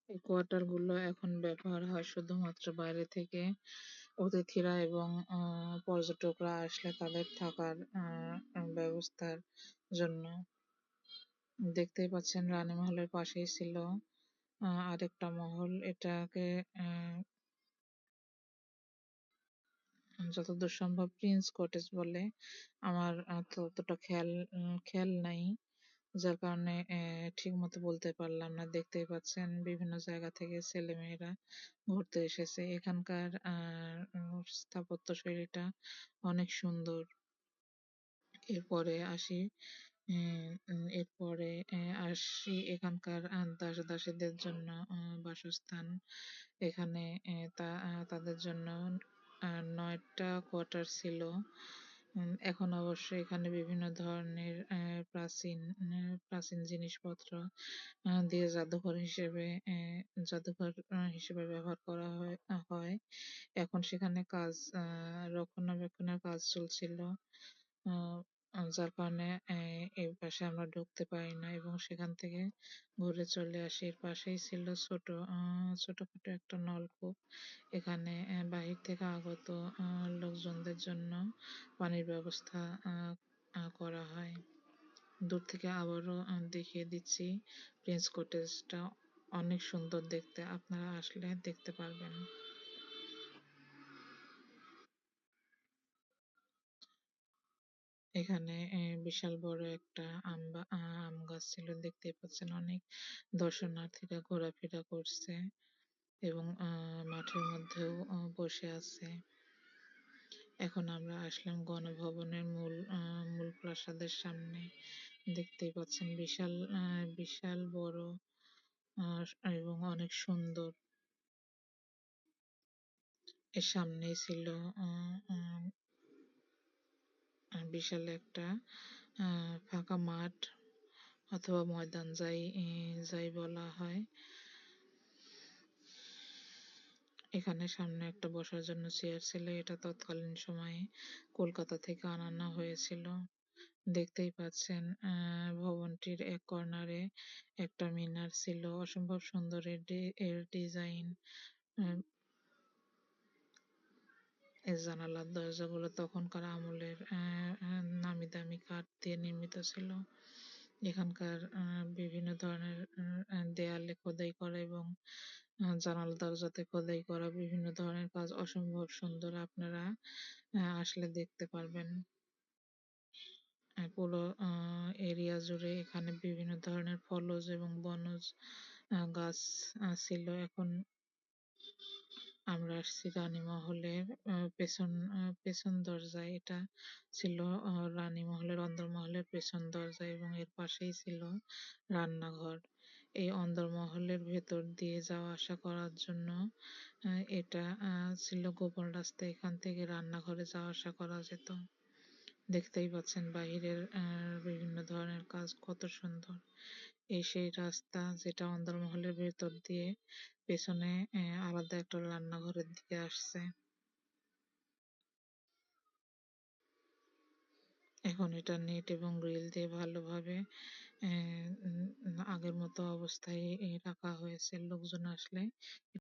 এই কোয়ার্টার গুলো এখন ব্যবহার হয় শুধুমাত্র বাইরে থেকে অতিথিরা এবং পর্যটকরা আসলে তাদের থাকার ব্যবস্থার জন্য। দেখতেই পাচ্ছেন রানী মহলের পাশেই ছিল আরেকটা মহল। এটাকে যতদূর সম্ভব প্রিন্স কটেজ বলে। আমার ততটা খেয়াল নাই, যার কারণে ঠিক মতো বলতে পারলাম না। দেখতেই পাচ্ছেন বিভিন্ন জায়গা থেকে ছেলে মেয়েরা ঘুরতে এসেছে। এখানকার স্থাপত্য শৈলীটা অনেক সুন্দর। এরপরে আসি এখানকার দাস দাসীদের জন্য বাসস্থান। এখানে তাদের জন্য 9টা কোয়ার্টার ছিল। এখন অবশ্য এখানে বিভিন্ন ধরনের প্রাচীন জিনিসপত্র দিয়ে জাদুঘর হিসেবে ব্যবহার করা হয়। এখন সেখানে রক্ষণাবেক্ষণের কাজ চলছিল, আহ, যার কারণে এই পাশে আমরা ঢুকতে পারি না এবং সেখান থেকে ঘুরে চলে আসি। এর পাশেই ছিল ছোটখাটো একটা নলকূপ। এখানে বাহির থেকে আগত লোকজনদের জন্য পানির ব্যবস্থা করা হয়। দূর থেকে আবারও দেখিয়ে দিচ্ছি, প্রিন্স কটেজটা অনেক সুন্দর দেখতে, আপনারা আসলে দেখতে পারবেন। এখানে বিশাল বড় একটা আম গাছ ছিল, দেখতেই পাচ্ছেন। অনেক দর্শনার্থীরা ঘোরাফেরা করছে এবং মাঠের মধ্যেও বসে আছে। এখন আমরা আসলাম গণভবনের মূল প্রাসাদের সামনে। দেখতেই পাচ্ছেন বিশাল বড় আহ, এবং অনেক সুন্দর। এর সামনেই ছিল আহ, আহ, বিশাল একটা ফাঁকা মাঠ অথবা ময়দান, যাই বলা হয়। এখানে সামনে একটা বসার জন্য চেয়ার ছিল। এটা তৎকালীন সময়ে কলকাতা থেকে আনানো হয়েছিল। দেখতেই পাচ্ছেন ভবনটির এক কর্নারে একটা মিনার ছিল। অসম্ভব সুন্দর এর ডিজাইন। এর জানালার দরজাগুলো তখনকার আমলের নামি দামি কাঠ দিয়ে নির্মিত ছিল। এখানকার বিভিন্ন ধরনের দেয়ালে খোদাই করা এবং জানালা দরজাতে খোদাই করা বিভিন্ন ধরনের কাজ অসম্ভব সুন্দর। আপনারা আসলে দেখতে পারবেন। পুরো এরিয়া জুড়ে এখানে বিভিন্ন ধরনের ফলজ এবং বনজ গাছ ছিল। এখন আমরা আসছি রানীমহলের পেছন দরজায়। এটা ছিল রানীমহলের অন্দরমহলের পেছন দরজা এবং এর পাশেই ছিল রান্নাঘর। এই অন্দরমহলের ভেতর দিয়ে যাওয়া আসা করার জন্য এটা ছিল গোপন রাস্তা। এখান থেকে রান্নাঘরে যাওয়া আসা করা যেত। দেখতেই পাচ্ছেন বাহিরের বিভিন্ন ধরনের কাজ কত সুন্দর। এই সেই রাস্তা যেটা অন্দরমহলের ভেতর দিয়ে পেছনে আলাদা একটা রান্নাঘরের দিকে আসছে। এখন এটা নেট এবং গ্রিল দিয়ে ভালোভাবে আগের মতো অবস্থায় রাখা হয়েছে। লোকজন আসলে